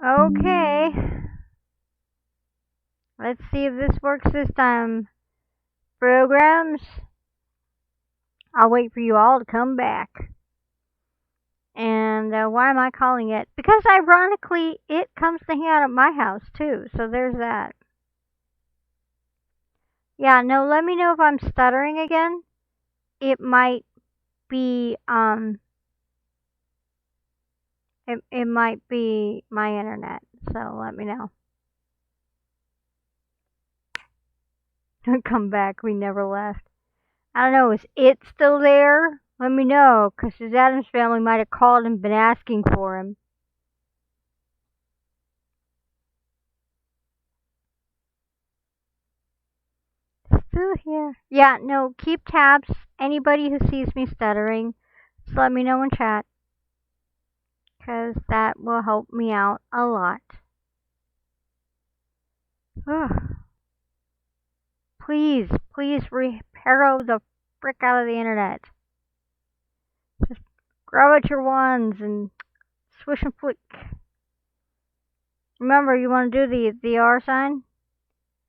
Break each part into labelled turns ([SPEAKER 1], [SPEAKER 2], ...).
[SPEAKER 1] Okay. Let's see if this works this time. Programs, I'll wait for you all to come back. And why am I calling it? Because ironically, it comes to hang out at my house too. So there's that. Yeah, no, let me know if I'm stuttering again. It might be it might be my internet. So let me know. Come back. We never left. I don't know. Is it still there? Let me know, 'cause his Adams family might have called and been asking for him. Still here. Yeah, no, keep tabs. Anybody who sees me stuttering, just let me know in chat, 'cause that will help me out a lot. Ugh. Please, please repair the frick out of the internet. Just grab at your wands and swish and flick. Remember, you want to do the R sign?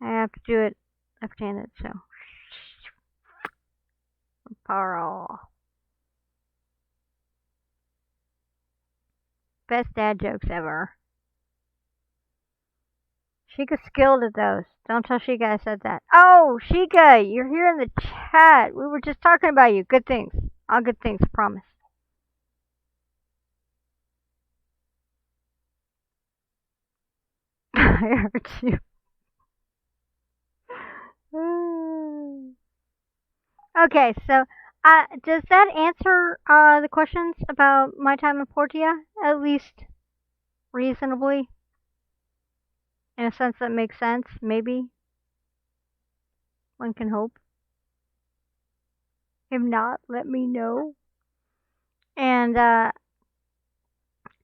[SPEAKER 1] I have to do it left-handed, so. Power. Best dad jokes ever. Sheikah's skilled at those. Don't tell Sheikah I said that. Oh, Sheikah, you're here in the chat. We were just talking about you. Good things. All good things, promise. I heard you. Okay, so does that answer the questions about my time in Portia? At least reasonably? In a sense that makes sense, maybe? One can hope. If not, let me know. And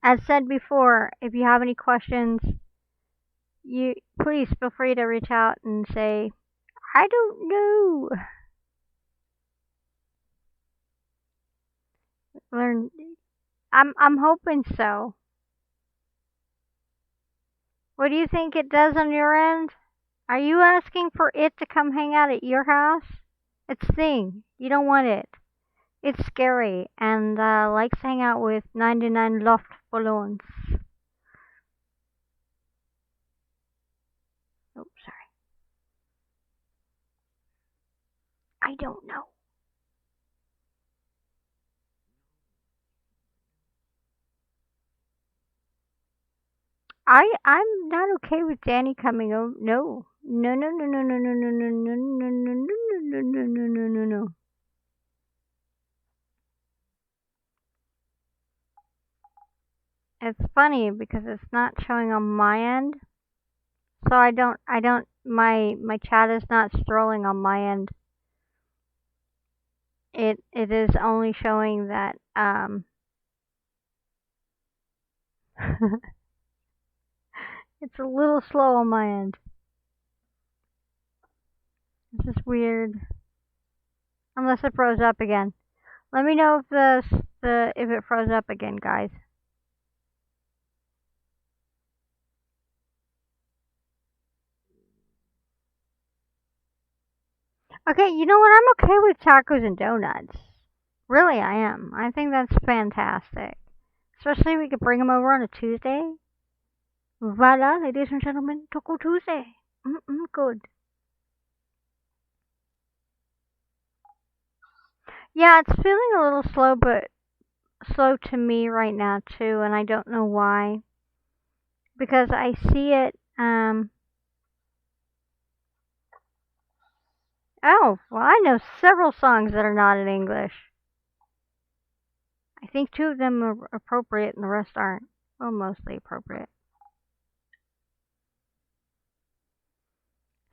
[SPEAKER 1] as said before, if you have any questions, you please feel free to reach out and say, I don't know. Learn. I'm hoping so. What do you think it does on your end? Are you asking for it to come hang out at your house? It's thing. You don't want it. It's scary and likes to hang out with 99 loft balloons. Oh, sorry. I don't know. I'm not okay with Danny coming over. No. No, no, no, no, no, no, no, no, no, no, no, no, no, no, no, no, no, no. It's funny because it's not showing on my end. So my chat is not scrolling on my end. It is only showing that it's a little slow on my end. This is weird. Unless it froze up again. Let me know if if it froze up again, guys. Okay, you know what? I'm okay with tacos and donuts. Really, I am. I think that's fantastic. Especially if we could bring them over on a Tuesday. Voila, ladies and gentlemen, Taco Tuesday. Good. Yeah, it's feeling a little slow, but slow to me right now too, and I don't know why. Because I see it. Oh, well, I know several songs that are not in English. I think two of them are appropriate and the rest aren't. Well, mostly appropriate.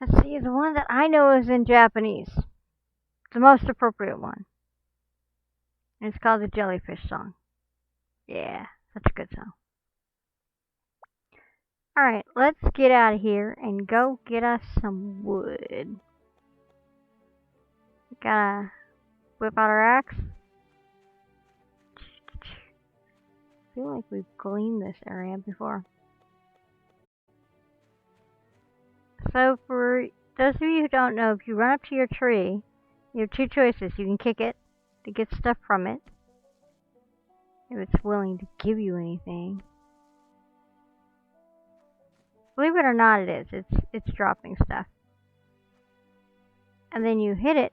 [SPEAKER 1] Let's see, the one that I know is in Japanese. The most appropriate one. It's called the Jellyfish Song. Yeah, such a good song. Alright, let's get out of here and go get us some wood. Gotta whip out our axe. I feel like we've cleaned this area before. So for those of you who don't know, if you run up to your tree, you have two choices. You can kick it to get stuff from it, if it's willing to give you anything. Believe it or not, it is. It's dropping stuff. And then you hit it,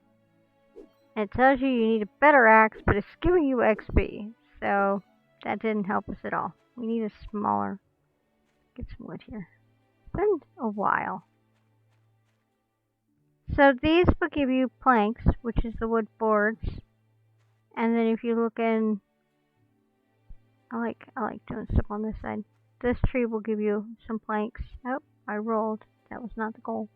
[SPEAKER 1] and it tells you need a better axe, but it's giving you XP. So that didn't help us at all. We need a smaller. Get some wood here. It's been a while. So these will give you planks, which is the wood boards. And then if you look in, I like doing stuff on this side. This tree will give you some planks. Oh, I rolled. That was not the goal.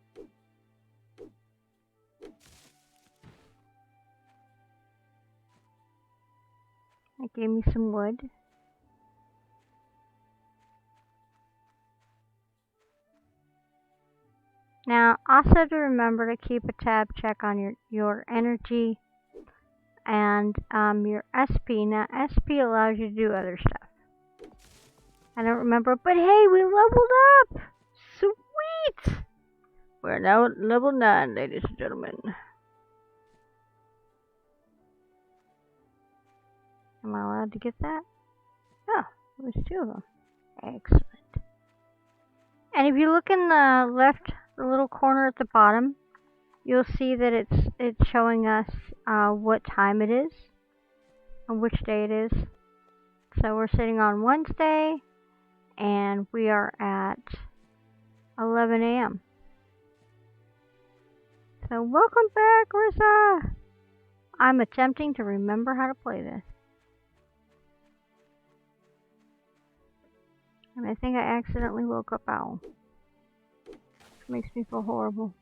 [SPEAKER 1] That gave me some wood. Now, also to remember to keep a tab check on your energy and your SP. Now, SP allows you to do other stuff. I don't remember, but hey, we leveled up! Sweet! We're now at level 9, ladies and gentlemen. Am I allowed to get that? Oh, there was 2 of them. Excellent. And if you look in the left, the little corner at the bottom, you'll see that it's showing us what time it is and which day it is. So we're sitting on Wednesday, and we are at 11 a.m. So welcome back, Rissa! I'm attempting to remember how to play this. And I think I accidentally woke up Owl. Which makes me feel horrible.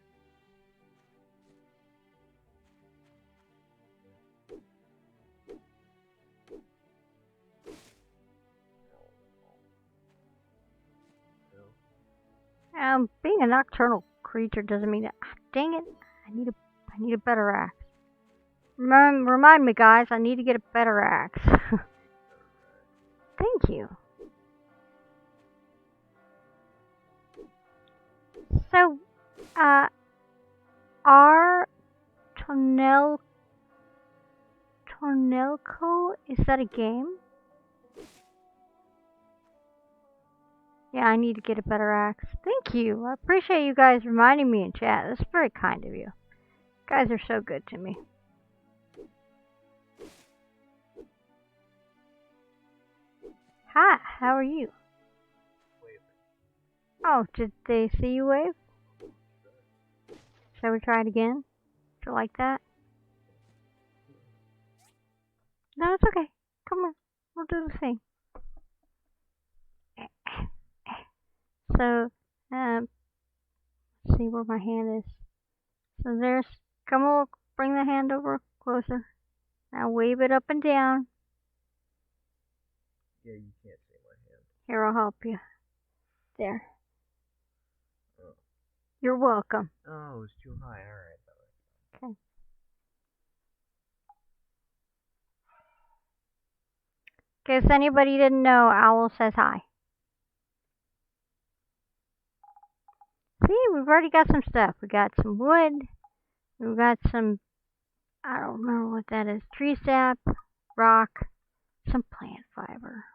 [SPEAKER 1] Being a nocturnal creature doesn't mean that. Dang it! I need a better axe. Remind me, guys. I need to get a better axe. Thank you. So, our Tornelco, is that a game? Yeah, I need to get a better axe. Thank you. I appreciate you guys reminding me in chat. That's very kind of you. You guys are so good to me. Hi, how are you? Oh, did they see you wave? Shall we try it again? Do you like that? No, it's okay. Come on. We'll do the thing. So, let's see where my hand is. So there's, come on, bring the hand over closer. Now wave it up and down.
[SPEAKER 2] Yeah, you can't see my hand.
[SPEAKER 1] Here, I'll help you. There.
[SPEAKER 2] Oh.
[SPEAKER 1] You're welcome.
[SPEAKER 2] Oh, it was too high. Alright.
[SPEAKER 1] Okay. In case anybody didn't know, Owl says hi. See, we've already got some stuff. We got some wood. We've got some, I don't remember what that is, tree sap, rock, some plant fiber.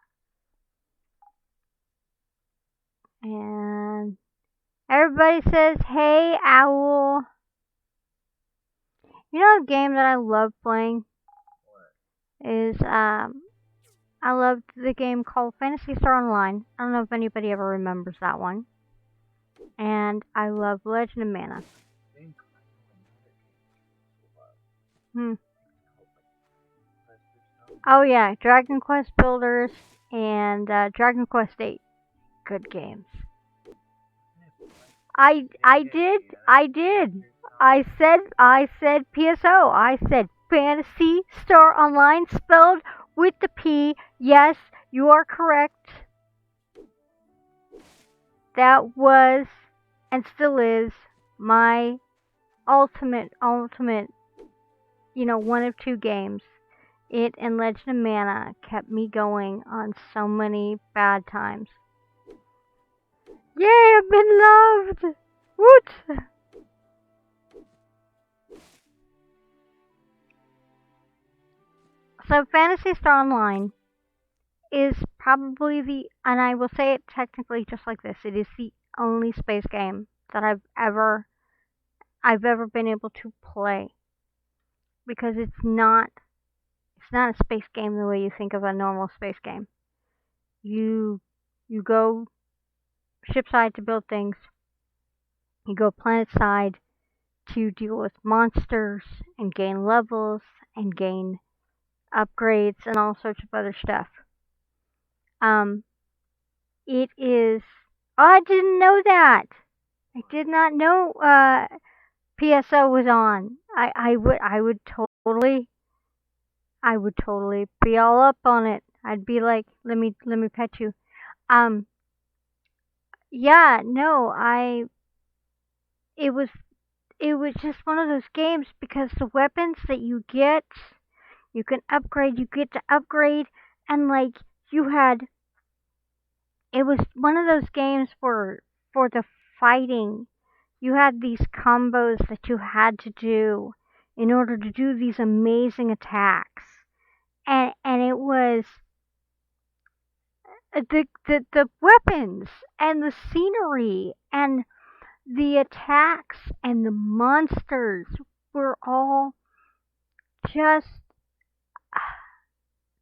[SPEAKER 1] And everybody says, hey, Owl. You know a game that I love playing?
[SPEAKER 2] What?
[SPEAKER 1] Is, I loved the game called Phantasy Star Online. I don't know if anybody ever remembers that one. And I love Legend of Mana. Oh yeah, Dragon Quest Builders and Dragon Quest 8. Good games. I did. I said PSO. I said Phantasy Star Online spelled with the P. Yes, you are correct. That was and still is my ultimate, one of 2 games. It and Legend of Mana kept me going on so many bad times. Yay, I've been loved! Woot! So Phantasy Star Online is probably and I will say it technically just like this, it is the only space game that I've ever been able to play because it's not a space game the way you think of a normal space game. You you go shipside to build things. You go planet side to deal with monsters and gain levels and gain upgrades and all sorts of other stuff. Um, it is. Oh, I didn't know that. I did not know PSO was on. I would totally be all up on it. I'd be like, let me pet you. Um, yeah, no, it was it was just one of those games because the weapons that you get, you can upgrade, you get to upgrade, and like you had, it was one of those games where for the fighting, you had these combos that you had to do in order to do these amazing attacks, and it was the weapons and the scenery and the attacks and the monsters were all just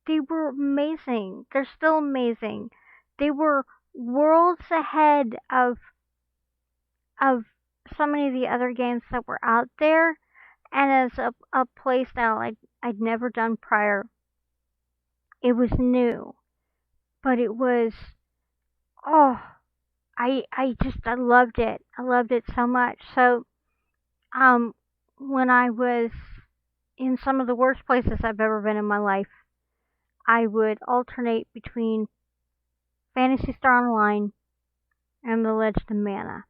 [SPEAKER 1] they were amazing. They're still amazing. They were worlds ahead of so many of the other games that were out there. And as a play style I'd never done prior, it was new. But it was oh I loved it. I loved it so much. So um when I was in some of the worst places I've ever been in my life, I would alternate between Phantasy Star Online and The Legend of Mana.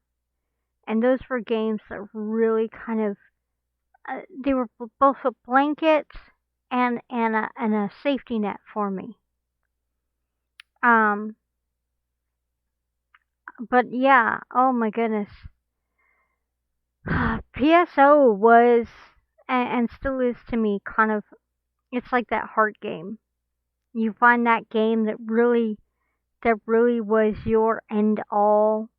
[SPEAKER 1] And those were games that really kind of they were both a blanket and a safety net for me. Um, but yeah, oh my goodness, PSO was and still is to me kind of it's like that heart game. You find that game that really was your end all.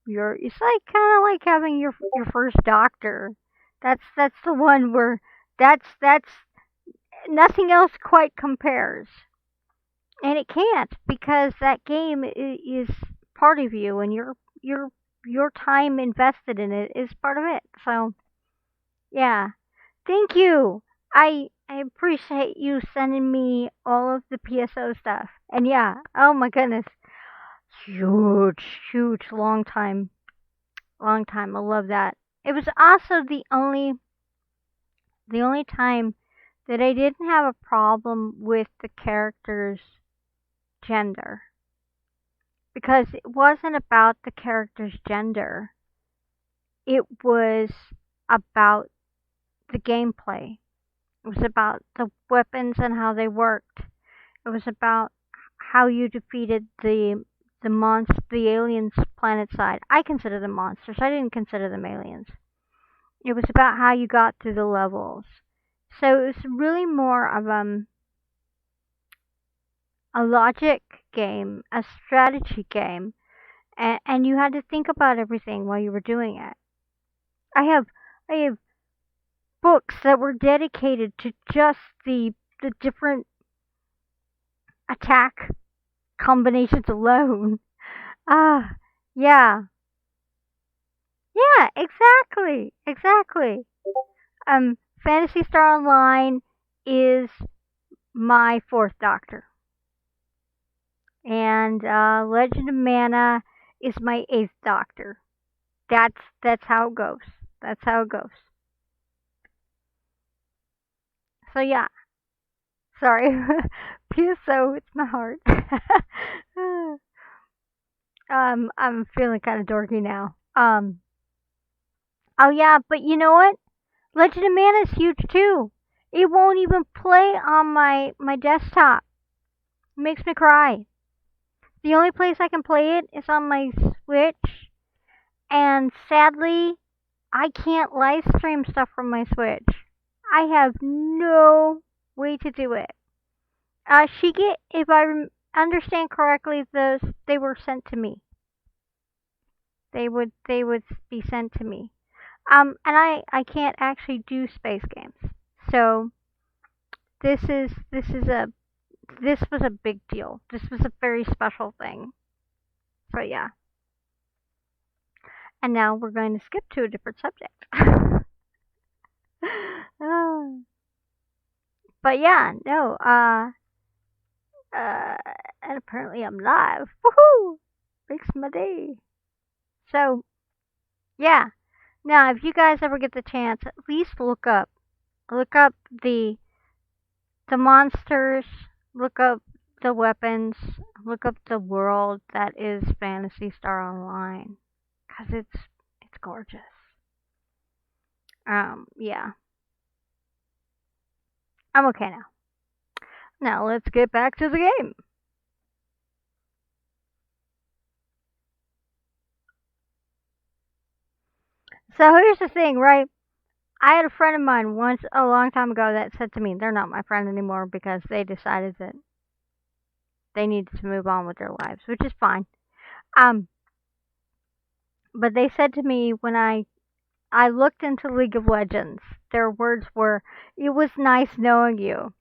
[SPEAKER 1] Your it's like kind of like having your first doctor. That's the one where that's nothing else quite compares. And it can't because that game is part of you and your time invested in it is part of it. So, yeah. Thank you. I appreciate you sending me all of the PSO stuff. And yeah, oh my goodness. Huge long time. Long time. I love that. It was also the only time that I didn't have a problem with the character's gender. Because it wasn't about the character's gender. It was about the gameplay. It was about the weapons and how they worked. It was about how you defeated the aliens planet side. I consider them monsters. I didn't consider them aliens. It was about how you got through the levels. So it was really more of a logic game, a strategy game, and you had to think about everything while you were doing it. I have I have books that were dedicated to just the different attack combinations alone. Ah, yeah, yeah, exactly. Fantasy Star Online is my fourth Doctor, and Legend of Mana is my eighth Doctor. That's how it goes. That's how it goes. So yeah, sorry. PSO, it's my heart. I'm feeling kind of dorky now. Oh yeah, but you know what? Legend of Mana is huge too. It won't even play on my desktop. It makes me cry. The only place I can play it is on my Switch, And sadly, I can't live stream stuff from my Switch. I have no way to do it. Shiki, if I understand correctly, those they were sent to me. They would be sent to me. And I can't actually do space games. So this was a big deal. This was a very special thing. So yeah. And now we're going to skip to a different subject. But yeah, no, and apparently I'm live. Woohoo! Makes my day. So, yeah. Now, if you guys ever get the chance, at least look up the monsters, look up the weapons, look up the world that is Phantasy Star Online, cause it's gorgeous. Yeah, I'm okay now. Now let's get back to the game. So here's the thing, right? I had a friend of mine once a long time ago that said to me, they're not my friend anymore because they decided that they needed to move on with their lives, which is fine. Um, but they said to me when I looked into League of Legends, their words were, "It was nice knowing you."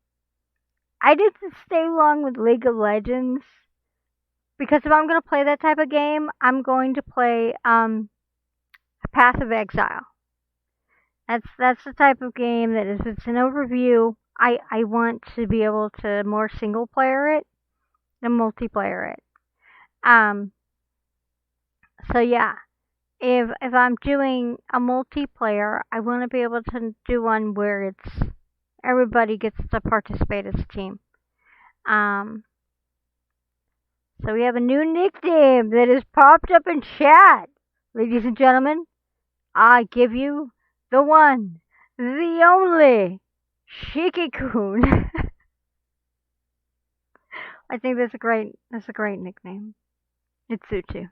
[SPEAKER 1] I didn't stay long with League of Legends because if I'm gonna play that type of game, I'm going to play Path of Exile. That's the type of game that is it's an overview. I want to be able to more single player it than multiplayer it. Um, so yeah, if I'm doing a multiplayer, I want to be able to do one where it's everybody gets to participate as a team. Um, so we have a new nickname that has popped up in chat. Ladies and gentlemen, I give you the one, the only, Shiki-kun. I think that's a great nickname. It suits you.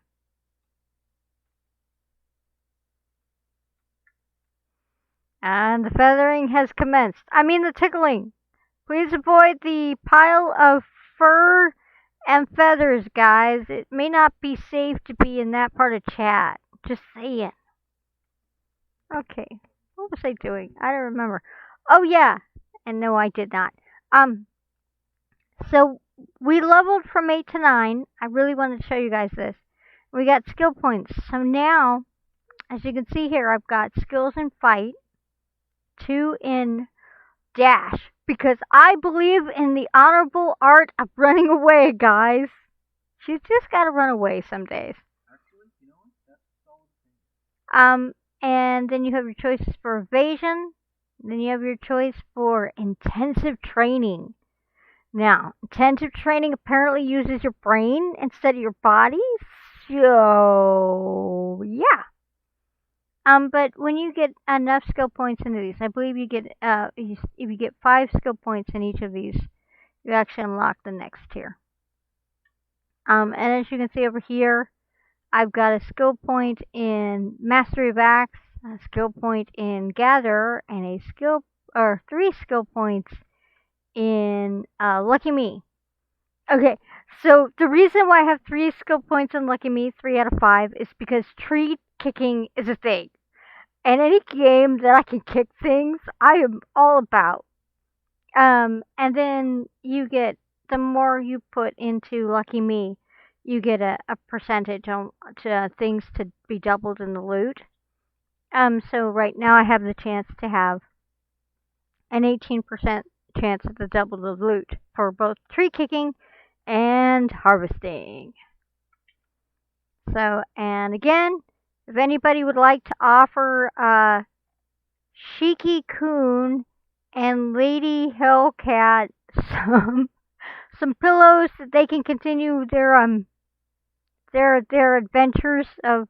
[SPEAKER 1] And the feathering has commenced. I mean the tickling. Please avoid the pile of fur and feathers, guys. It may not be safe to be in that part of chat. Just saying. Okay. What was I doing? I don't remember. Oh yeah. And no, I did not. Um. So we leveled from 8 to 9. I really wanted to show you guys this. We got skill points. So now, as you can see here, I've got skills in fight, 2 in dash, because I believe in the honorable art of running away, guys. You just gotta run away some days.
[SPEAKER 2] Actually, you know what? That's all
[SPEAKER 1] Um, and then you have your choices for evasion. Then you have your choice for intensive training. Now, intensive training apparently uses your brain instead of your body. So, yeah. But when you get enough skill points into these, I believe you get if you get 5 skill points in each of these, you actually unlock the next tier. And as you can see over here, I've got a skill point in Mastery of Axe, a skill point in Gather, and a skill or 3 skill points in Lucky Me. Okay, so the reason why I have 3 skill points in Lucky Me, 3 out of 5, is because tree kicking is a thing. And any game that I can kick things, I am all about. And then you get the more you put into Lucky Me, you get a percentage on to things to be doubled in the loot. So right now I have the chance to have an 18% chance to double the loot for both tree kicking and harvesting. So, and again, if anybody would like to offer Shiki-kun and Lady Hellcat some pillows that they can continue their adventures of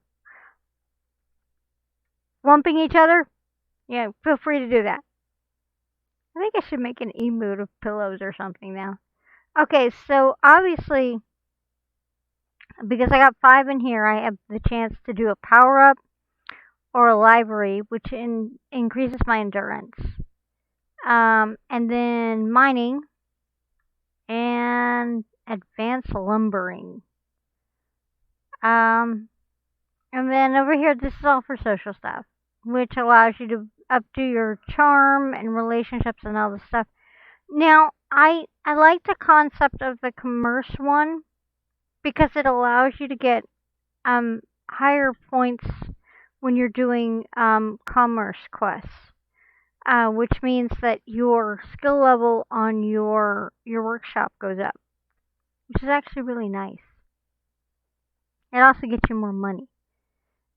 [SPEAKER 1] lumping each other, yeah, feel free to do that. I think I should make an emote of pillows or something now. Okay, so obviously Because I got 5 in here, I have the chance to do a power up or a library, which increases my endurance. And then mining and advanced lumbering. Um, and then over here, this is all for social stuff, which allows you to updo your charm and relationships and all this stuff. Now, I like the concept of the commerce one because it allows you to get higher points when you're doing commerce quests, which means that your skill level on your workshop goes up, which is actually really nice. It also gets you more money.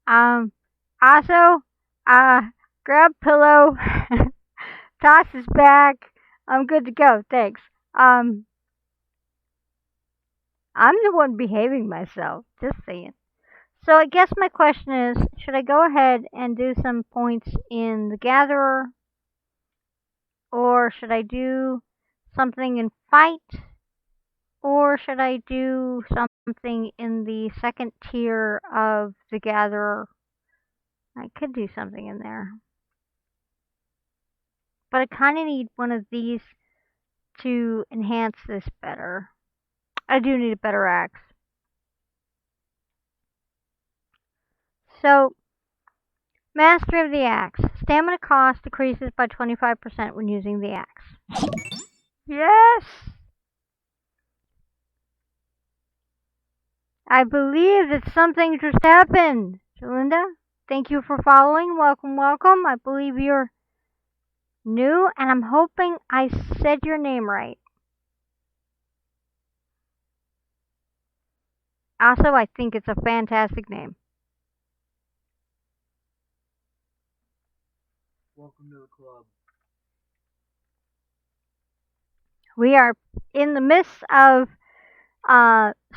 [SPEAKER 1] Um, Also, uh, grab pillow, toss his back. I'm good to go. Thanks. Um, I'm the one behaving myself. Just saying. So I guess my question is, should I go ahead and do some points in the gatherer, or should I do something in fight, or should I do something in the second tier of the gatherer? I could do something in there. But I kind of need one of these to enhance this better. I do need a better axe. So, Mastery of the Axe. Stamina cost decreases by 25% when using the axe. Yes! I believe that something just happened. Linda, thank you for following. Welcome, welcome. I believe you're new, and I'm hoping I said your name right. Also, I think it's a fantastic name.
[SPEAKER 2] Welcome to the club.
[SPEAKER 1] We are in the midst of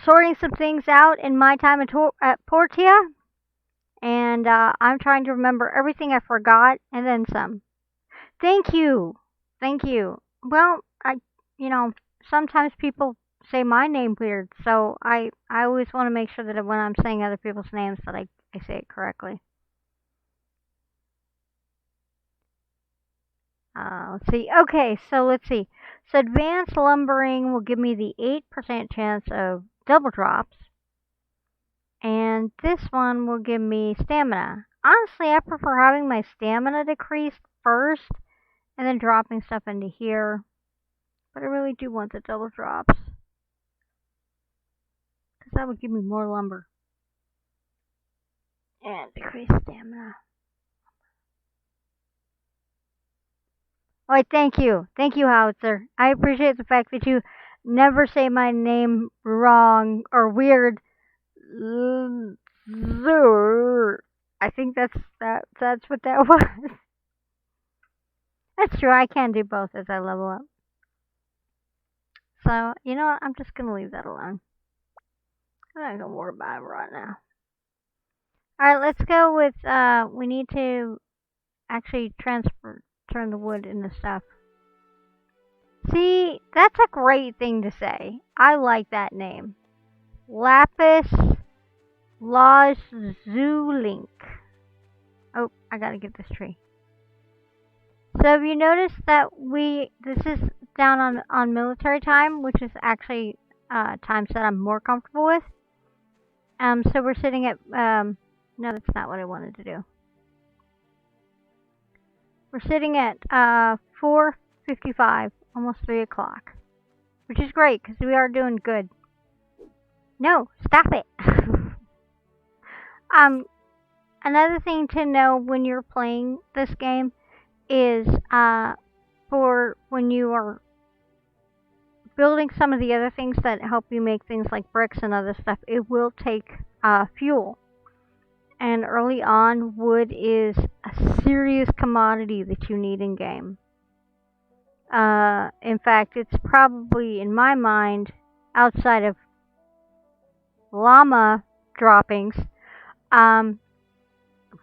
[SPEAKER 1] sorting some things out in my time at Portia, and I'm trying to remember everything I forgot and then some. Thank you, thank you. Well, you know, sometimes people say my name weird, so I always want to make sure that when I'm saying other people's names that I say it correctly. Let's see. Okay, so let's see. So advanced lumbering will give me the 8% chance of double drops. And this one will give me stamina. Honestly, I prefer having my stamina decreased first and then dropping stuff into here. But I really do want the double drops, because that would give me more lumber. And decrease stamina. Alright, thank you. Thank you, Howitzer. I appreciate the fact that you never say my name wrong or weird. I think that's what that was. That's true, I can do both as I level up. So, you know what? I'm just gonna leave that alone. I'm not gonna worry about it right now. Alright, let's go with, we need to actually turn the wood into stuff. See, that's a great thing to say. I like that name. Lapis Lazuli. Oh, I gotta get this tree. So have you noticed that this is down on military time, which is actually times that I'm more comfortable with. So we're sitting at, no, that's not what I wanted to do. We're sitting at 4:55, almost 3 o'clock, which is great because we are doing good. No, stop it. Another thing to know when you're playing this game is for when you are building some of the other things that help you make things like bricks and other stuff, it will take fuel. And early on, wood is a serious commodity that you need in game. In fact, it's probably, in my mind, outside of llama droppings,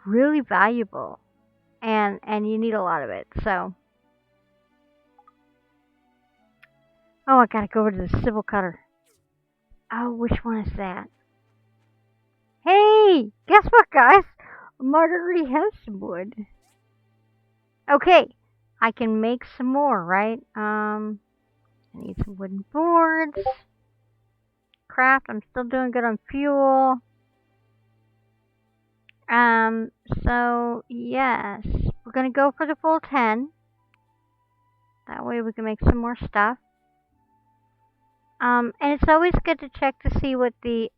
[SPEAKER 1] really valuable, and you need a lot of it. So, oh, I gotta go over to the civil cutter. Oh, which one is that? Hey, guess what, guys? Marta already has some wood. Okay, I can make some more, right? I need some wooden boards. Craft, I'm still doing good on fuel. So yes, we're gonna go for the full 10. That way we can make some more stuff. And it's always good to check to see what the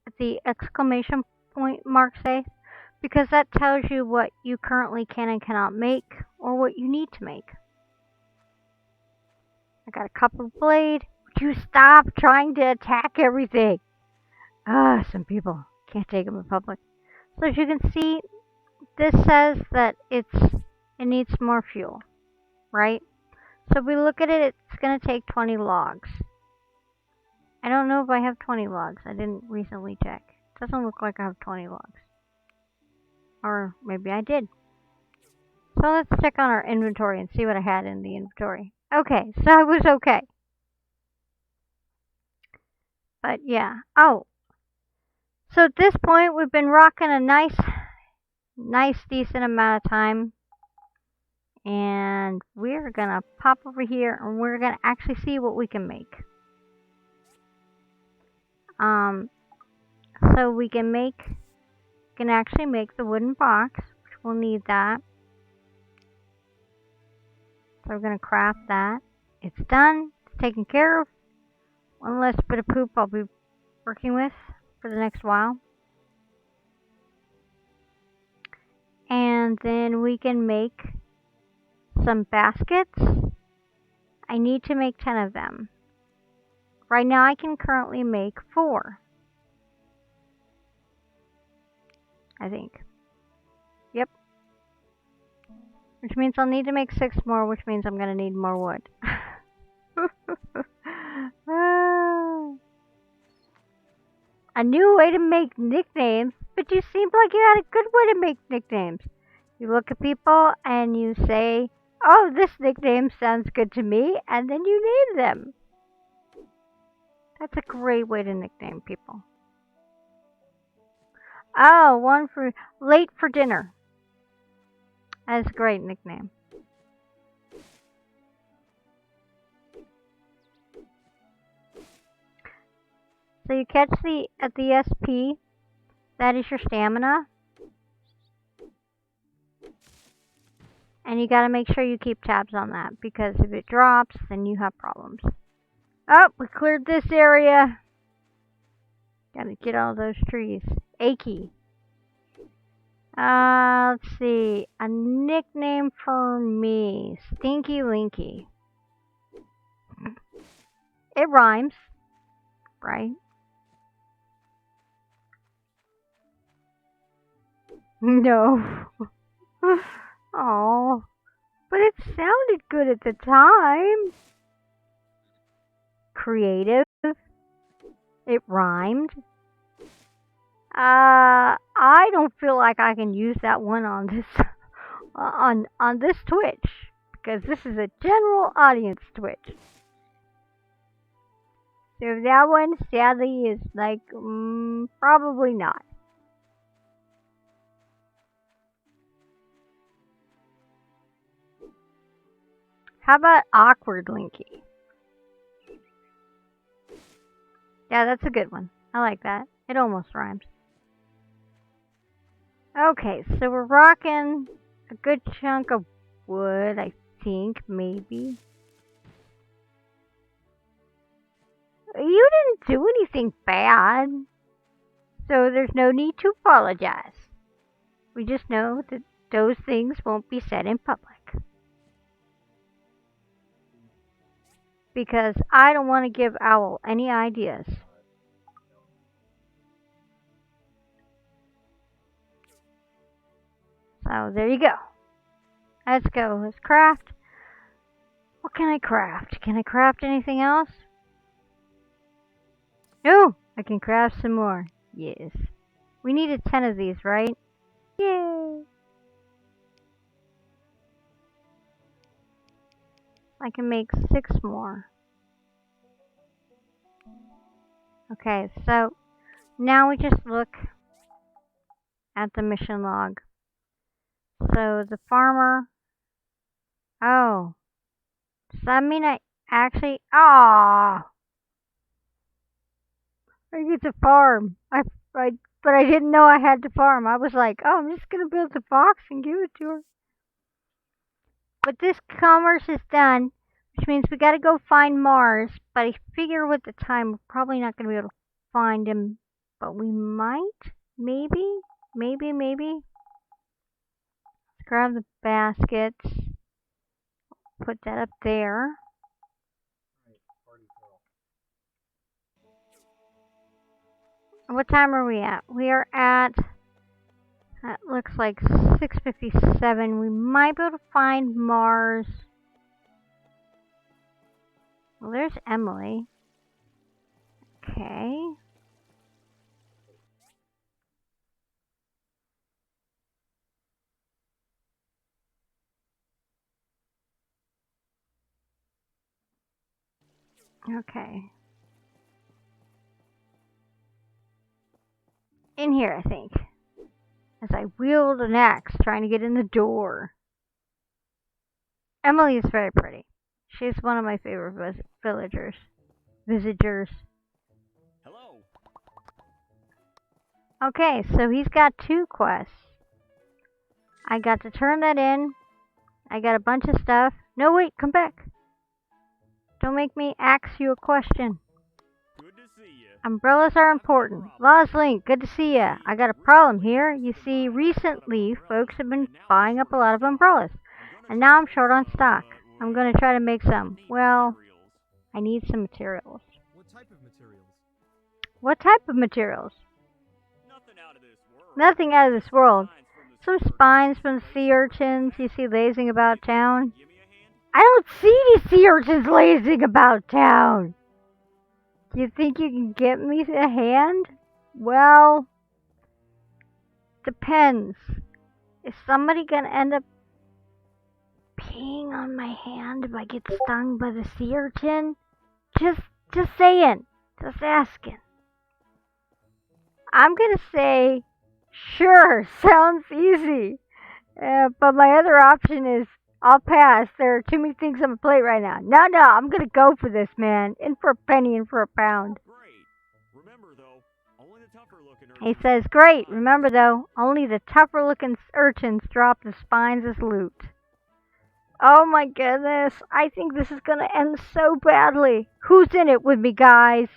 [SPEAKER 1] exclamation point mark say, because that tells you what you currently can and cannot make, or what you need to make. I got a copper blade. Would you stop trying to attack everything? Some people can't take them in public. So as you can see, this says that it needs more fuel, right? So if we look at it, it's going to take 20 logs. I don't know if I have 20 logs. I didn't recently check. It doesn't look like I have 20 logs. Or maybe I did. So let's check on our inventory and see what I had in the inventory. Okay, so I was okay. But yeah. Oh. So at this point, we've been rocking a nice, decent amount of time. And we're going to pop over here and we're going to actually see what we can make. So we can actually make the wooden box, which we'll need that. So we're going to craft that. It's done. It's taken care of. One less bit of poop I'll be working with for the next while. And then we can make some baskets. I need to make 10 of them. Right now I can currently make 4. I think. Yep. Which means I'll need to make 6 more, which means I'm going to need more wood. A new way to make nicknames, but you seemed like you had a good way to make nicknames. You look at people and you say, oh, this nickname sounds good to me, and then you name them. That's a great way to nickname people. Oh, one for late for dinner. That's a great nickname. So you catch at the SP, that is your stamina. And you gotta make sure you keep tabs on that, because if it drops, then you have problems. Oh, we cleared this area. Gotta get all those trees. Achy. Let's see. A nickname for me. Stinky Linky. It rhymes, right? No. Oh, but it sounded good at the time. Creative. It rhymed. I don't feel like I can use that one on this on this Twitch, because this is a general audience Twitch. So that one sadly is like probably not. How about awkward Linky? Yeah, that's a good one. I like that. It almost rhymes. Okay, so we're rocking a good chunk of wood, I think, maybe. You didn't do anything bad, so there's no need to apologize. We just know that those things won't be said in public. Because I don't want to give Owl any ideas. So there you go. Let's go. Let's craft. What can I craft? Can I craft anything else? No, I can craft some more. Yes. We needed 10 of these, right? Yay! I can make 6 more. Okay, so now we just look at the mission log. So the farmer. Oh, does that mean I actually? Ah, I get to farm. I, but I didn't know I had to farm. I was like, oh, I'm just gonna build a box and give it to her. But this commerce is done, which means we gotta go find Mars. But I figure with the time, we're probably not gonna be able to find him. But we might, maybe. Let's grab the baskets. Put that up there. What time are we at? We are at, that looks like 6:57. We might be able to find Mars. Well, there's Emily. Okay. Okay. In here, I think. As I wield an axe, trying to get in the door. Emily is very pretty. She's one of my favorite villagers. Visitors.
[SPEAKER 3] Hello.
[SPEAKER 1] Okay, so he's got 2 quests. I got to turn that in. I got a bunch of stuff. No, wait, come back. Don't make me ask you a question.
[SPEAKER 3] Good to see you.
[SPEAKER 1] Umbrellas are important. Laws Link, good to see ya. I got a problem here. You see, recently, folks have been buying up a lot of umbrellas. And now I'm short on stock. I'm gonna try to make some. Well, I need some materials.
[SPEAKER 2] What type of materials?
[SPEAKER 1] What type of materials?
[SPEAKER 3] Nothing out of this world.
[SPEAKER 1] Nothing out of this world. Some spines from the sea urchins you see lazing about town.
[SPEAKER 3] Give me a hand.
[SPEAKER 1] I don't see any sea urchins lazing about town. Do you think you can get me a hand? Well, depends. Is somebody gonna end up peeing on my hand if I get stung by the sea urchin? Just saying. Just asking. I'm gonna say, sure, sounds easy. But my other option is, I'll pass. There are too many things on my plate right now. No, I'm gonna go for this, man. In for a penny, in for a pound.
[SPEAKER 3] Great. Remember though, only the tougher looking
[SPEAKER 1] He says, great. Remember though, only the tougher looking urchins drop the spines as loot. Oh my goodness. I think this is gonna end so badly. Who's in it with me, guys?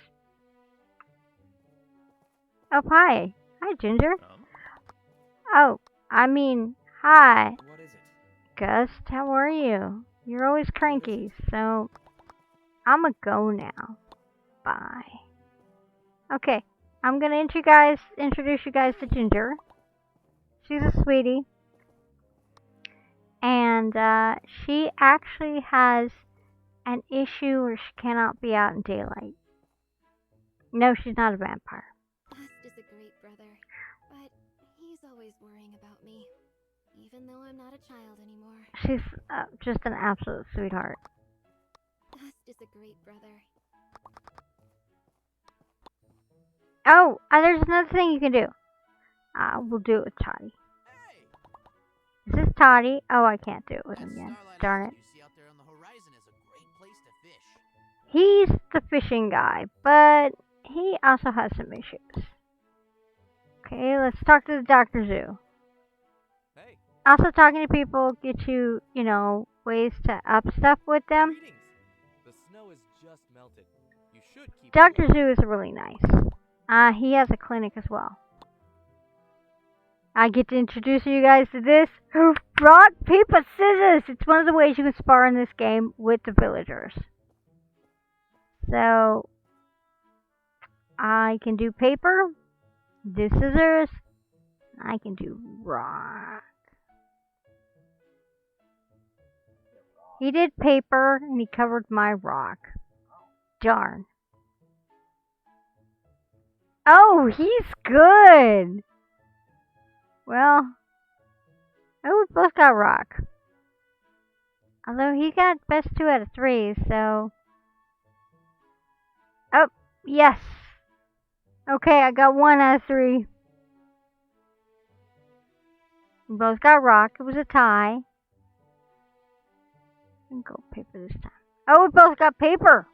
[SPEAKER 1] Oh, hi. Hi, Ginger. Oh, I mean, hi.
[SPEAKER 2] What is it?
[SPEAKER 1] Gus, how are you? You're always cranky, so I'ma go now. Bye. Okay, I'm gonna introduce you guys to Ginger. She's a sweetie. And she actually has an issue where she cannot be out in daylight. No, she's not a vampire.
[SPEAKER 4] Gust is a great brother, but he's always worrying about me, even though I'm not a child anymore.
[SPEAKER 1] She's just an absolute sweetheart.
[SPEAKER 4] Gust is a great brother.
[SPEAKER 1] Oh, there's another thing you can do. We'll do it with Toddy. Is this Toddy? Oh, I can't do it with him yet. Darn it. He's the fishing guy, but he also has some issues. Okay, let's talk to the Dr. Zoo.
[SPEAKER 2] Hey.
[SPEAKER 1] Also, talking to people get you, ways to up stuff with them.
[SPEAKER 2] Greetings. The snow is just melted. You should keep
[SPEAKER 1] Dr. Zoo is really nice. He has a clinic as well. I get to introduce you guys to this. Rock, paper, scissors! It's one of the ways you can spar in this game with the villagers. So, I can do paper, do scissors, I can do rock. He did paper, and he covered my rock. Darn. Oh, he's good! Well, we both got rock. Although he got best 2 out of 3, so... Oh, yes! Okay, I got 1 out of 3. We both got rock. It was a tie. And gold paper this time. Oh, we both got paper.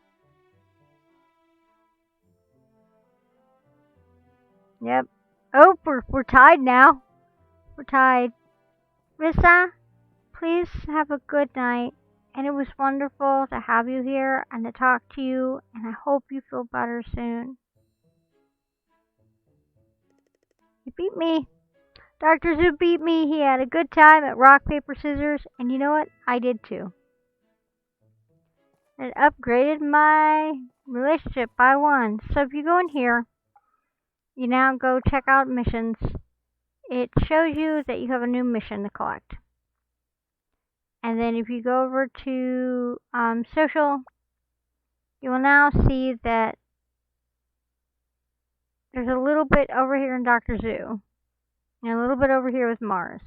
[SPEAKER 1] Yep. Oh, we're tied now. We're tied. Rissa, please have a good night. And it was wonderful to have you here and to talk to you. And I hope you feel better soon. You beat me. Dr. Zoo beat me. He had a good time at rock, paper, scissors. And you know what? I did too. It upgraded my relationship by 1. So if you go in here, you now go check out missions. It shows you that you have a new mission to collect. And then if you go over to social, you will now see that there's a little bit over here in Dr. Zoo. And a little bit over here with Mars.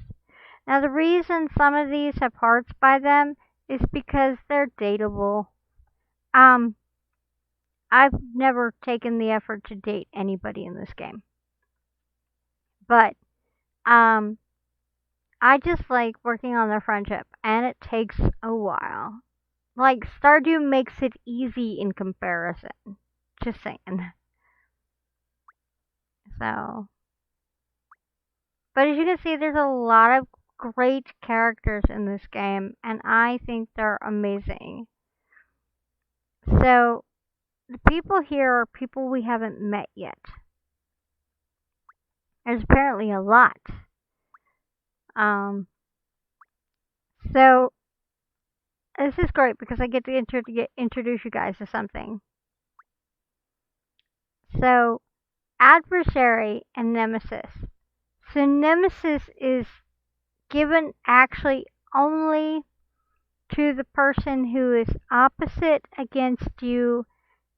[SPEAKER 1] Now the reason some of these have hearts by them is because they're dateable. I've never taken the effort to date anybody in this game. But I just like working on their friendship, and it takes a while. Like, Stardew makes it easy in comparison. Just saying. So. But as you can see, there's a lot of great characters in this game, and I think they're amazing. So, the people here are people we haven't met yet. There's apparently a lot. So, this is great because I get to introduce you guys to something. So, adversary and nemesis. So, nemesis is given actually only to the person who is opposite against you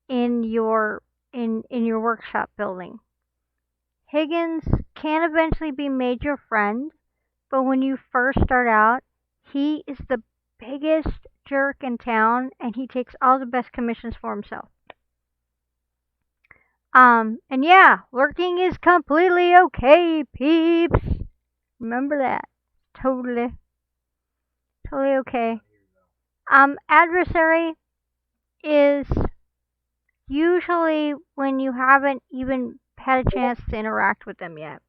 [SPEAKER 1] in your workshop building. Higgins can eventually be made your friend, but when you first start out, he is the biggest jerk in town, and he takes all the best commissions for himself. And yeah, lurking is completely okay, peeps. Remember that. Totally okay. Adversary is usually when you haven't even had a chance to interact with them yet.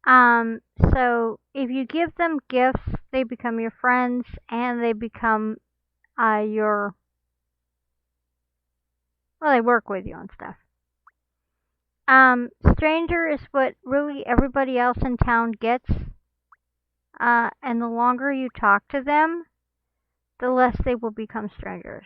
[SPEAKER 1] So if you give them gifts, they become your friends, and they become they work with you on stuff. Stranger is what really everybody else in town gets. And the longer you talk to them, the less they will become strangers.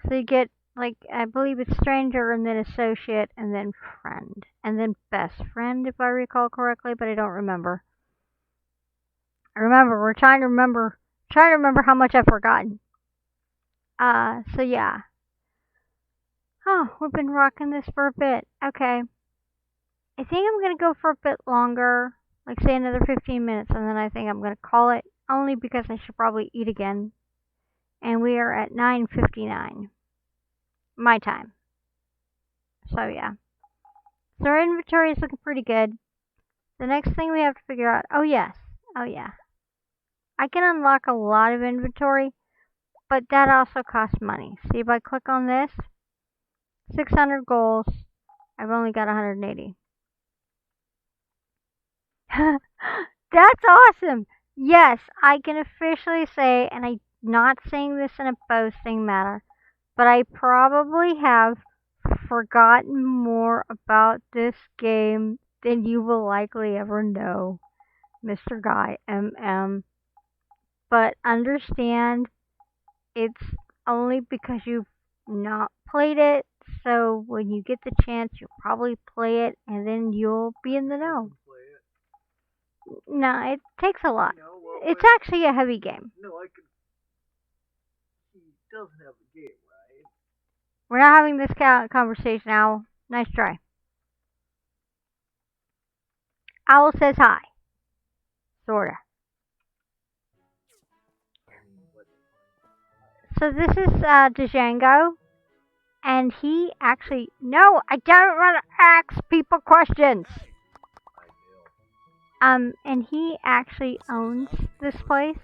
[SPEAKER 1] So you get, like, I believe it's stranger, and then associate, and then friend, and then best friend, if I recall correctly, but I don't remember. We're trying to remember how much I've forgotten. So yeah. Oh, we've been rocking this for a bit. Okay. I think I'm gonna go for a bit longer, like say another 15 minutes, and then I think I'm gonna call it, only because I should probably eat again. And we are at 9:59. My time. So yeah. So our inventory is looking pretty good. The next thing we have to figure out, oh yeah. I can unlock a lot of inventory, but that also costs money. See, if I click on this, 600 goals, I've only got 180. That's awesome! Yes, I can officially say, and I'm not saying this in a boasting manner, but I probably have forgotten more about this game than you will likely ever know, Mr. Guy MM. But understand, it's only because you've not played it, so when you get the chance, you'll probably play it, and then you'll be in the know. No, it takes a lot.
[SPEAKER 5] No, well,
[SPEAKER 1] It's actually a heavy game.
[SPEAKER 5] No, I could. He doesn't have a game, right?
[SPEAKER 1] We're not having this conversation, Owl. Nice try. Owl says hi. Sorta. So this is Django, and he actually... No, I don't want to ask people questions. And he actually owns this place.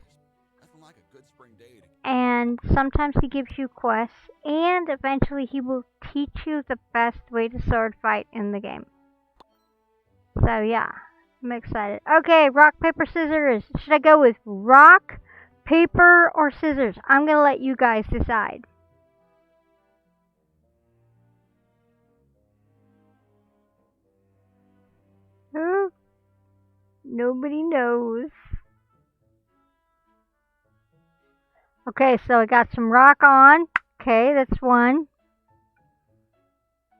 [SPEAKER 6] Nothing like a good spring day to
[SPEAKER 1] And sometimes he gives you quests, and eventually he will teach you the best way to sword fight in the game. So yeah, I'm excited. Okay, rock, paper, scissors. Should I go with rock, paper, or scissors? I'm gonna let you guys decide. Oh, nobody knows. Okay, so I got some rock on. Okay, that's one.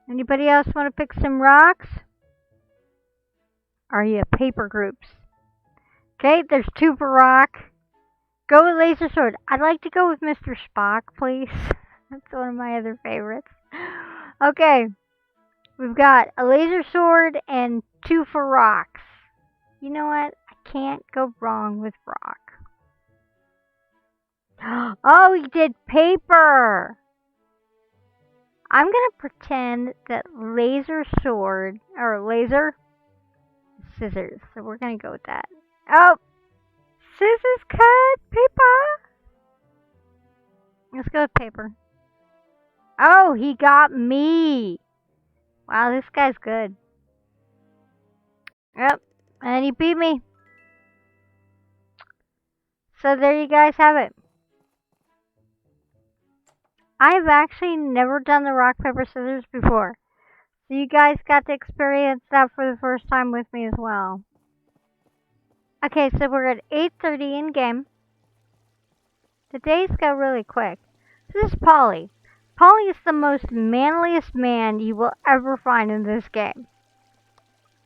[SPEAKER 1] Anybody else want to pick some rocks? Are you paper groups? Okay, there's two for rock. Go with laser sword. I'd like to go with Mr. Spock, please. That's one of my other favorites. Okay, we've got a laser sword and two for rocks. You know what? I can't go wrong with rock. Oh, he did paper. I'm gonna pretend that laser sword or laser scissors. So we're gonna go with that. Oh, scissors cut paper. Let's go with paper. Oh, he got me. Wow, this guy's good. Yep, and he beat me. So there you guys have it. I've actually never done the rock, paper, scissors before. So you guys got to experience that for the first time with me as well. Okay, so we're at 8:30 in game. The days go really quick. This is Polly. Polly is the most manliest man you will ever find in this game.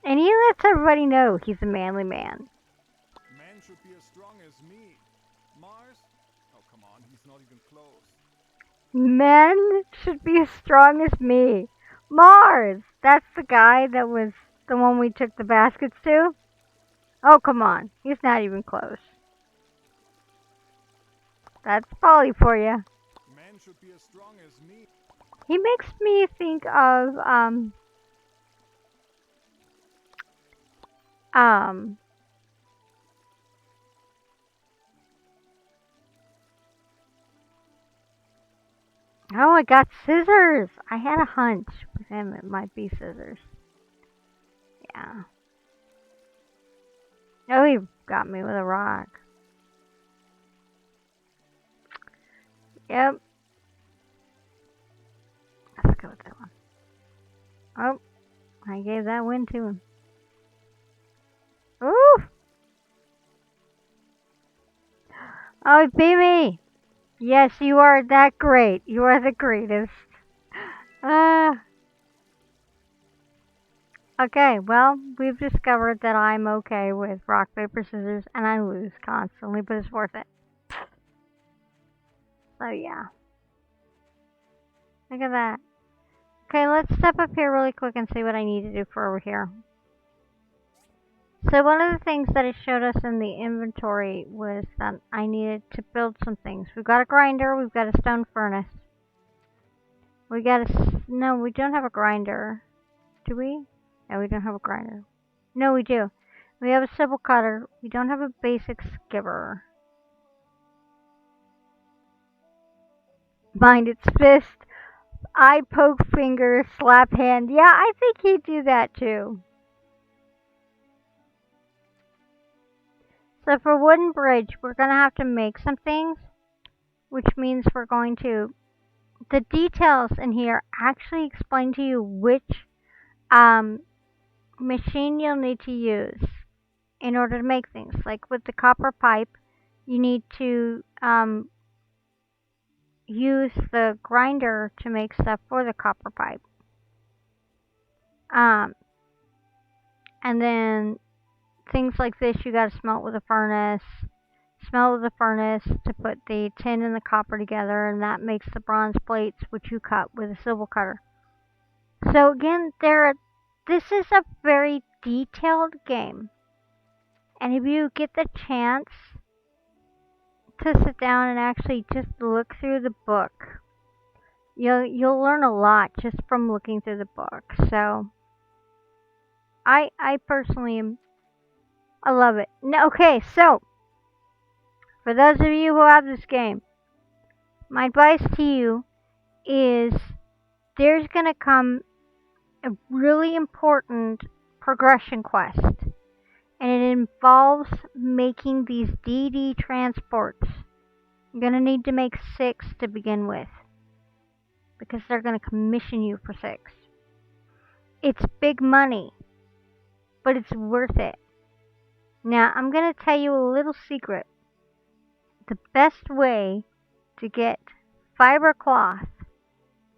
[SPEAKER 1] And he lets everybody know he's a manly man.
[SPEAKER 6] Man should be as strong as me. Mars? Oh, come on, he's not even close.
[SPEAKER 1] Men should be as strong as me. Mars! That's the guy that was the one we took the baskets to? Oh, come on. He's not even close. That's Polly for you.
[SPEAKER 6] Man should be as strong as me.
[SPEAKER 1] He makes me think of, oh, I got scissors. I had a hunch with him it might be scissors. Yeah. Oh, he got me with a rock. Yep. Let's go with that one. Oh, I gave that win to him. Ooh! Oh, he beat me! Yes, you are that great. You are the greatest. Okay, well, we've discovered that I'm okay with rock, paper, scissors, and I lose constantly, but it's worth it. So, yeah. Look at that. Okay, let's step up here really quick and see what I need to do for over here. So one of the things that it showed us in the inventory was that I needed to build some things. We've got a grinder, we've got a stone furnace. No, we don't have a grinder. Do we? No, we don't have a grinder. No, we do. We have a civil cutter. We don't have a basic skibber. Mind its fist. Eye poke finger, slap hand. Yeah, I think he'd do that too. So for wooden bridge, we're going to have to make some things, which means we're going to... The details in here actually explain to you which machine you'll need to use in order to make things. Like with the copper pipe, you need to use the grinder to make stuff for the copper pipe. And then things like this, you gotta smelt with a furnace. Smelt with a furnace to put the tin and the copper together, and that makes the bronze plates, which you cut with a civil cutter. So again, this is a very detailed game. And if you get the chance to sit down and actually just look through the book, you'll learn a lot just from looking through the book. So I personally am I love it. No, okay, so for those of you who have this game, my advice to you is there's gonna come a really important progression quest, and it involves making these DD transports. You're gonna need to make 6 to begin with, because they're gonna commission you for 6. It's big money, but it's worth it. Now, I'm gonna tell you a little secret. The best way to get fiber cloth,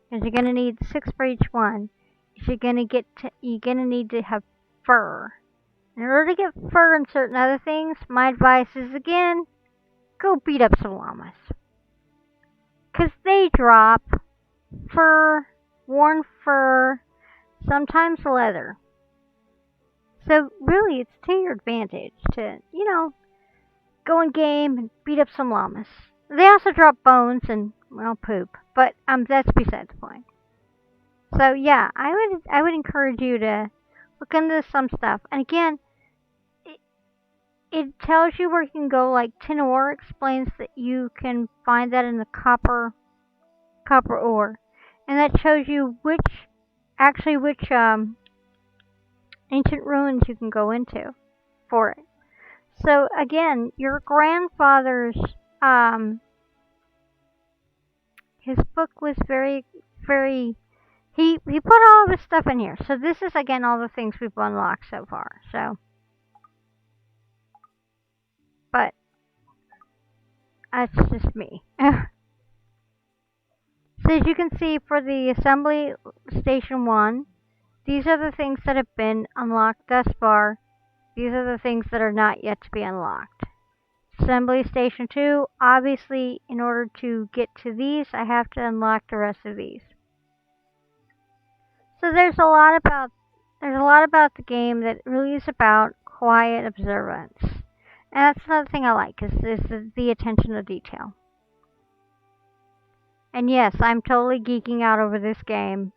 [SPEAKER 1] because you're gonna need 6 for each one, is you're gonna need to have fur. In order to get fur and certain other things, my advice is again, go beat up some llamas. Cause they drop fur, worn fur, sometimes leather. So really it's to your advantage to, go in game and beat up some llamas. They also drop bones and, well, poop. But that's beside the point. So yeah, I would encourage you to look into some stuff. And again, it tells you where you can go. Like tin ore explains that you can find that in the copper ore, and that shows you which ancient ruins you can go into for it. So again, your grandfather's his book was very, very. He put all of his stuff in here. So this is again all the things we've unlocked so far. So, but that's just me. So as you can see for the assembly station 1, these are the things that have been unlocked thus far. These are the things that are not yet to be unlocked. Assembly station 2, obviously in order to get to these, I have to unlock the rest of these. So there's a lot about the game that really is about quiet observance. And that's another thing I like, is the attention to detail. And yes, I'm totally geeking out over this game.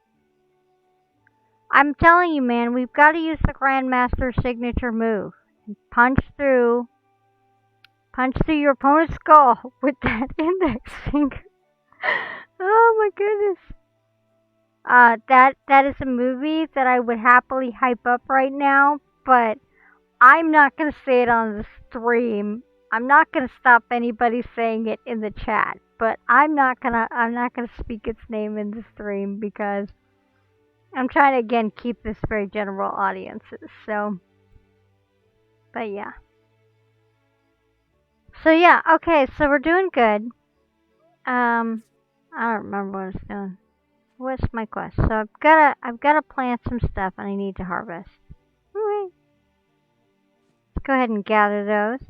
[SPEAKER 1] I'm telling you, man, we've got to use the Grandmaster signature move. And punch through your opponent's skull with that index finger. Oh my goodness. That is a movie that I would happily hype up right now, but I'm not gonna say it on the stream. I'm not gonna stop anybody saying it in the chat, but I'm not gonna speak its name in the stream because I'm trying to again keep this very general audiences. So, but yeah. So yeah, okay, so we're doing good. I don't remember what I was doing. What's my quest? So I've gotta plant some stuff and I need to harvest. Alright. Let's go ahead and gather those.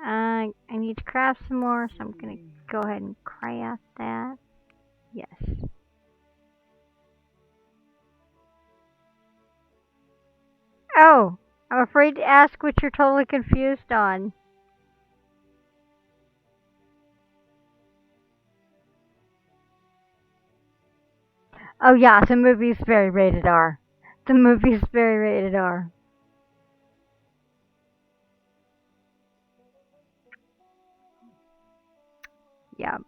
[SPEAKER 1] I need to craft some more, so I'm gonna go ahead and craft that. Yes. Oh, I'm afraid to ask what you're totally confused on. Oh yeah, the movie's very rated R. The movie's very rated R. Yeah.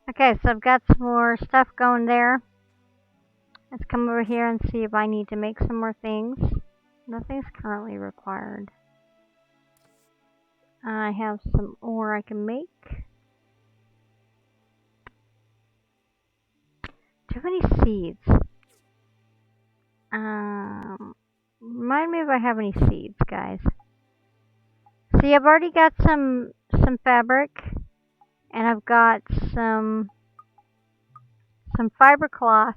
[SPEAKER 1] Okay, so I've got some more stuff going there. Let's come over here and see if I need to make some more things. Nothing's currently required. I have some ore I can make. Do you have any seeds? Remind me if I have any seeds, guys. See, I've already got some fabric, and I've got some fiber cloth.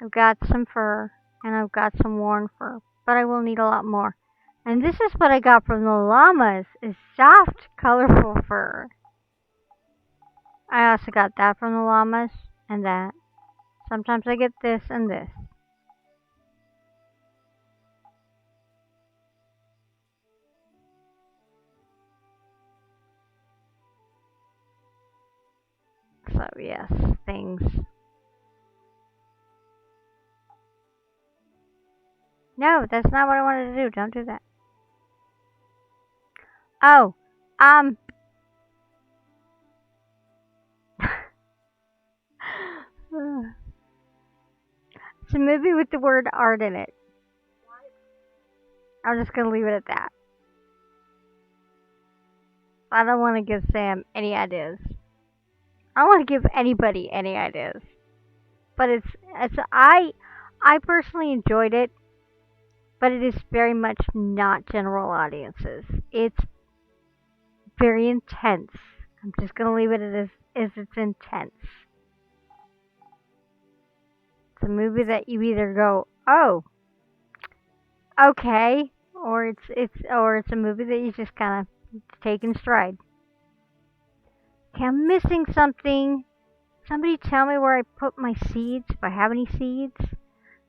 [SPEAKER 1] I've got some fur, and I've got some worn fur, but I will need a lot more. And this is what I got from the llamas, is soft, colorful fur. I also got that from the llamas, and that. Sometimes I get this and this. So yes, things. No, that's not what I wanted to do. Don't do that. Oh, it's a movie with the word art in it. I'm just gonna leave it at that. I don't want to give Sam any ideas. I don't want to give anybody any ideas. But I personally enjoyed it, but it is very much not general audiences. It's very intense. I'm just gonna leave it as it's intense. It's a movie that you either go, oh, okay, or it's a movie that you just kind of take in stride. Okay, I'm missing something. Somebody tell me where I put my seeds, if I have any seeds.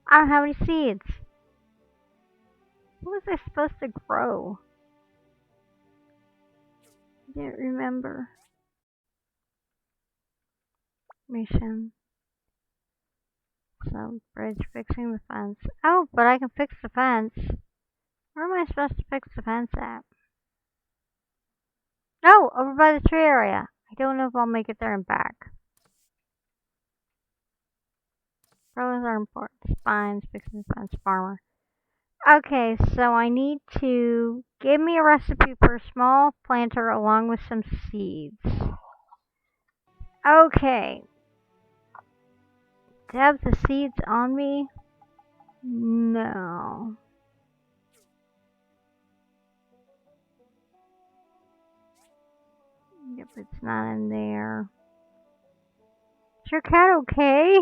[SPEAKER 1] I don't have any seeds. What was I supposed to grow? I didn't remember. Mission. So, bridge fixing the fence. Oh, but I can fix the fence. Where am I supposed to fix the fence at? Oh, over by the tree area. I don't know if I'll make it there and back. Rows are important. Spines, fixing the fence, farmer. Okay, so I need to give me a recipe for a small planter along with some seeds. Okay. Do I have the seeds on me? No. Yep, it's not in there. Is your cat okay?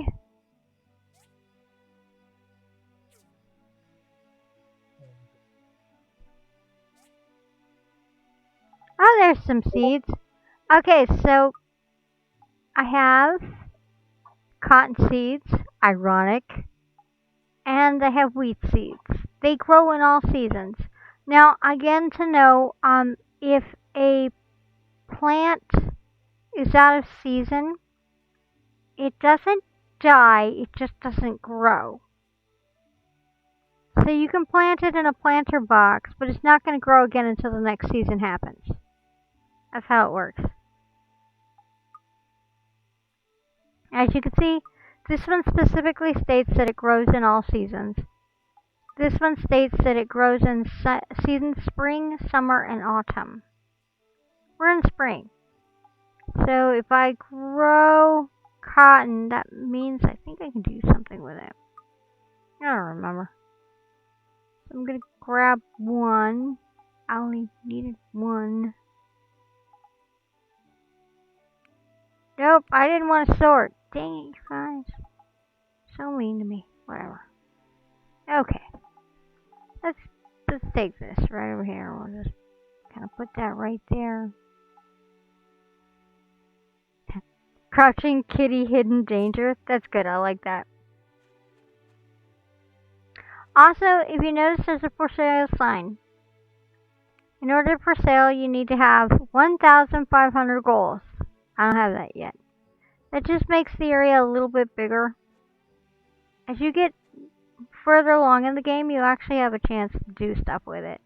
[SPEAKER 1] Oh, there's some seeds. Okay, so I have cotton seeds, ironic, and I have wheat seeds. They grow in all seasons. Now, again, to know if a plant is out of season, it doesn't die, it just doesn't grow. So you can plant it in a planter box, but it's not going to grow again until the next season happens. That's how it works. As you can see, this one specifically states that it grows in all seasons. This one states that it grows in seasons spring, summer, and autumn. We're in spring. So if I grow cotton, that means I think I can do something with it. I don't remember. So I'm going to grab one. I only needed one. Nope, I didn't want to sort. Dang it, you guys. So mean to me. Whatever. Okay. Let's take this right over here. We'll just kind of put that right there. Crouching kitty, hidden danger. That's good. I like that. Also, if you notice, there's a for sale sign. In order for sale, you need to have 1,500 goals. I don't have that yet. That just makes the area a little bit bigger. As you get further along in the game, you actually have a chance to do stuff with it.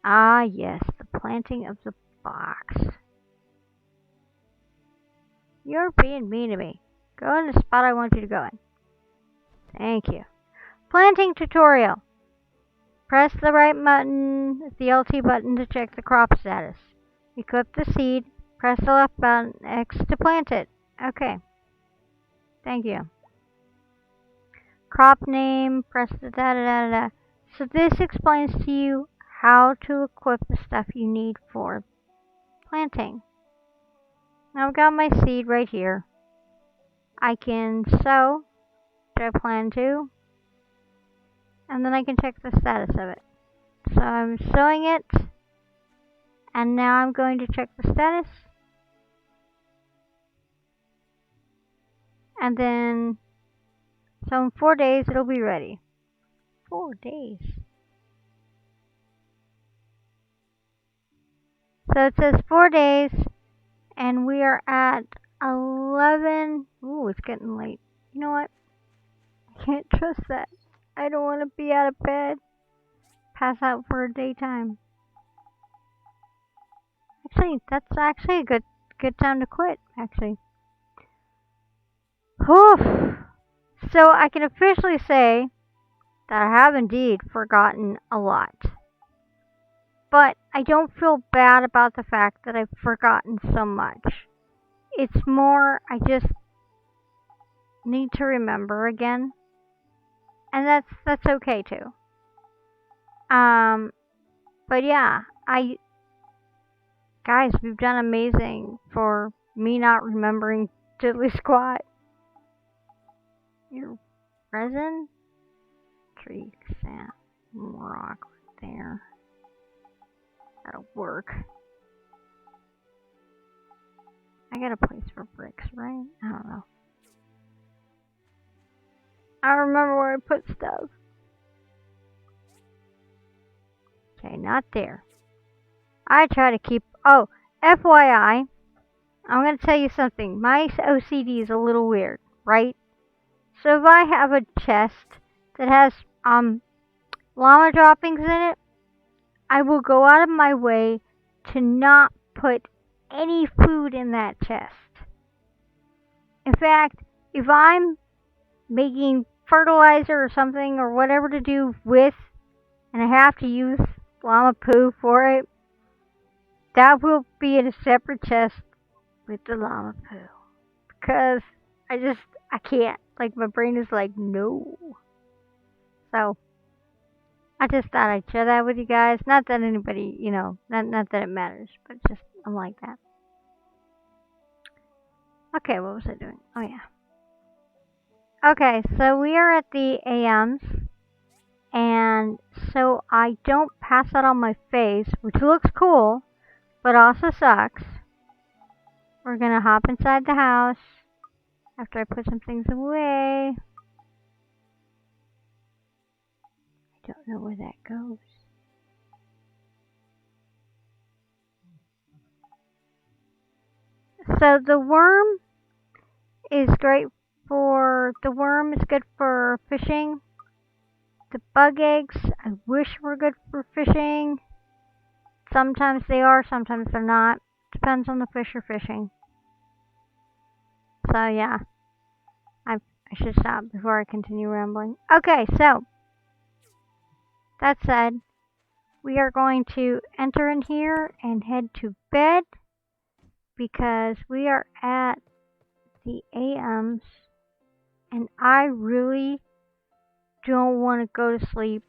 [SPEAKER 1] Ah, yes, the planting of the box. You're being mean to me. Go in the spot I want you to go in. Thank you. Planting tutorial. Press the right button, the LT button to check the crop status. Equip the seed. Press the left button, X to plant it. Okay. Thank you. Crop name, press the da-da-da-da-da. So this explains to you how to equip the stuff you need for planting. Now I've got my seed right here. I can sow, which I plan to, and then I can check the status of it. So I'm sowing it, and now I'm going to check the status. And then, so in 4 days, it'll be ready. 4 days. So it says 4 days, and we are at 11. Ooh, it's getting late. You know what? I can't trust that. I don't want to be out of bed. Pass out for a daytime. Actually, that's actually a good time to quit, actually. Whew. So I can officially say that I have indeed forgotten a lot. But I don't feel bad about the fact that I've forgotten so much. It's more, I just need to remember again. And that's okay too. But yeah, guys, we've done amazing for me not remembering diddly squat. Your resin? Tree, sand, rock right there. That'll work. I got a place for bricks, right? I don't know. I remember where I put stuff. Okay, not there. I try to keep... Oh, FYI, I'm going to tell you something. My OCD is a little weird, right? So if I have a chest that has llama droppings in it, I will go out of my way to not put any food in that chest. In fact, if I'm making fertilizer or something or whatever to do with, and I have to use llama poo for it, that will be in a separate chest with the llama poo. Because I can't. Like, my brain is like, no. So, I just thought I'd share that with you guys. Not that anybody, not that it matters, but just, I'm like that. Okay, what was I doing? Oh, yeah. Okay, so we are at the AMs. And so I don't pass out on my face, which looks cool, but also sucks. We're gonna hop inside the house after I put some things away. I don't know where that goes. So the worm is good for fishing. The bug eggs, I wish were good for fishing. Sometimes they are, sometimes they're not. Depends on the fish you're fishing. So yeah, I should stop before I continue rambling. Okay, so that said, we are going to enter in here and head to bed because we are at the AMs and I really don't want to go to sleep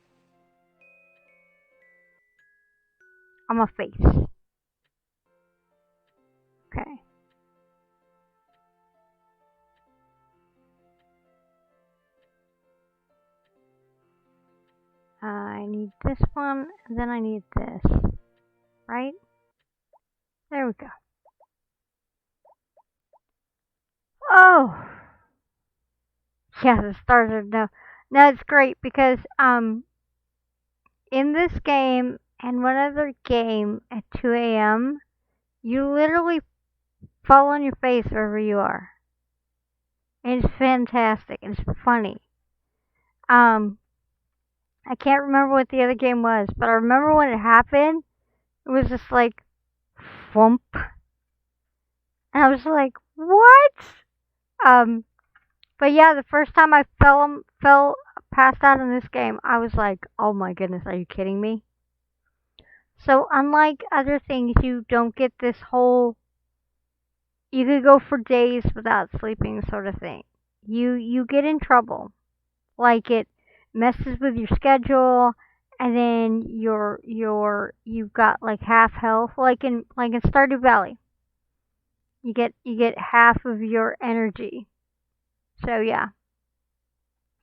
[SPEAKER 1] on my face. Okay. I need this one, and then I need this. Right? There we go. Oh! Yeah, the stars are no. No, it's great because, in this game and one other game at 2 a.m., you literally fall on your face wherever you are. And it's fantastic. And it's funny. I can't remember what the other game was, but I remember when it happened, it was just like, thump. And I was like, what? But yeah, the first time I fell passed out in this game, I was like, oh my goodness, are you kidding me? So unlike other things, you don't get this whole, you could go for days without sleeping sort of thing. You get in trouble. Like it messes with your schedule, and then you've got like half health, like in Stardew Valley. You get half of your energy. So yeah.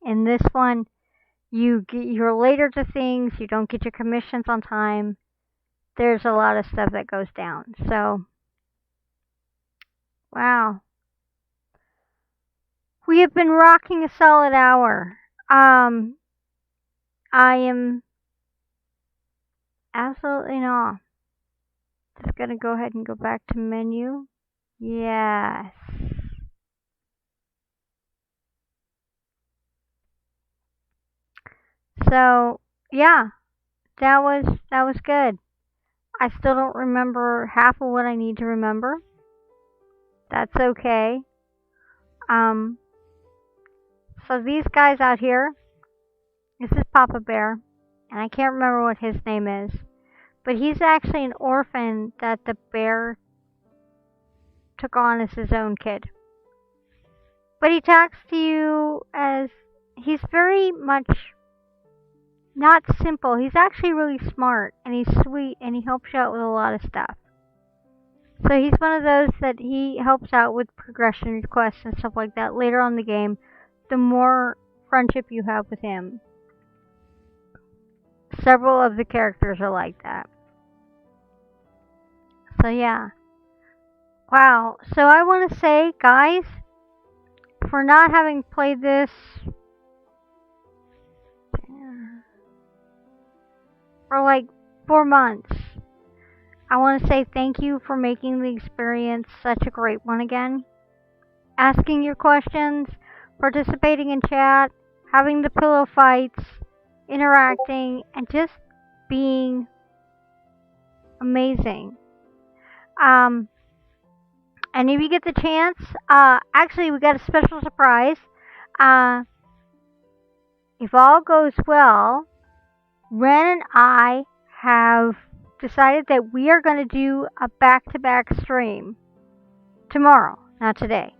[SPEAKER 1] In this one, you're later to things. You don't get your commissions on time. There's a lot of stuff that goes down. So, wow. We have been rocking a solid hour. I am absolutely not. Just gonna go ahead and go back to menu. Yes. So yeah, that was good. I still don't remember half of what I need to remember. That's okay. Um, so these guys out here, this is Papa Bear, and I can't remember what his name is, but he's actually an orphan that the bear took on as his own kid. But he talks to you as he's very much not simple. He's actually really smart and he's sweet and he helps you out with a lot of stuff. So he's one of those that he helps out with progression requests and stuff like that later on in the game. The more friendship you have with him. Several of the characters are like that. So yeah. Wow. So I want to say, guys, for not having played this for like 4 months, I want to say thank you for making the experience such a great one again. Asking your questions, participating in chat, having the pillow fights, interacting, and just being amazing. And if you get the chance, actually we got a special surprise. If all goes well, Ren and I have decided that we are going to do a back-to-back stream tomorrow, not today.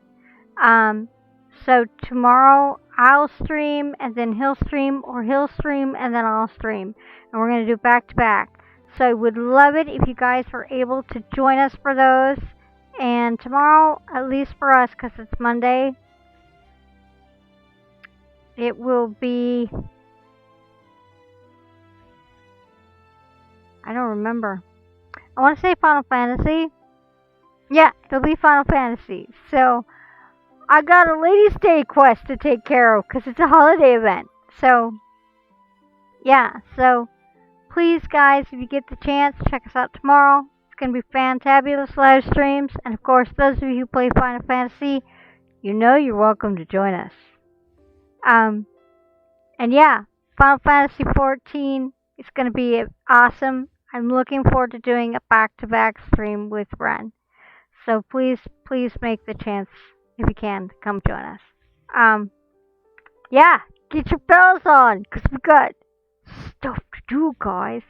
[SPEAKER 1] So tomorrow I'll stream and then he'll stream, or he'll stream and then I'll stream, and we're going to do back-to-back. So I would love it if you guys were able to join us for those. And tomorrow, at least for us, because it's Monday, it will be... I don't remember. I want to say Final Fantasy. Yeah, it'll be Final Fantasy. So, I got a Ladies' Day quest to take care of, because it's a holiday event. So, yeah. So, please, guys, if you get the chance, check us out tomorrow. It's going to be fantabulous live streams. And, of course, those of you who play Final Fantasy, you know you're welcome to join us. And yeah, Final Fantasy 14 is going to be awesome. I'm looking forward to doing a back-to-back stream with Ren. So please make the chance, if you can, to come join us. Yeah, get your bells on, because we got stuff to do, guys.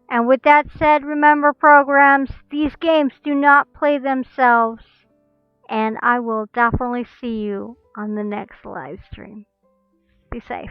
[SPEAKER 1] And with that said, remember, programs, these games do not play themselves. And I will definitely see you on the next live stream. Be safe.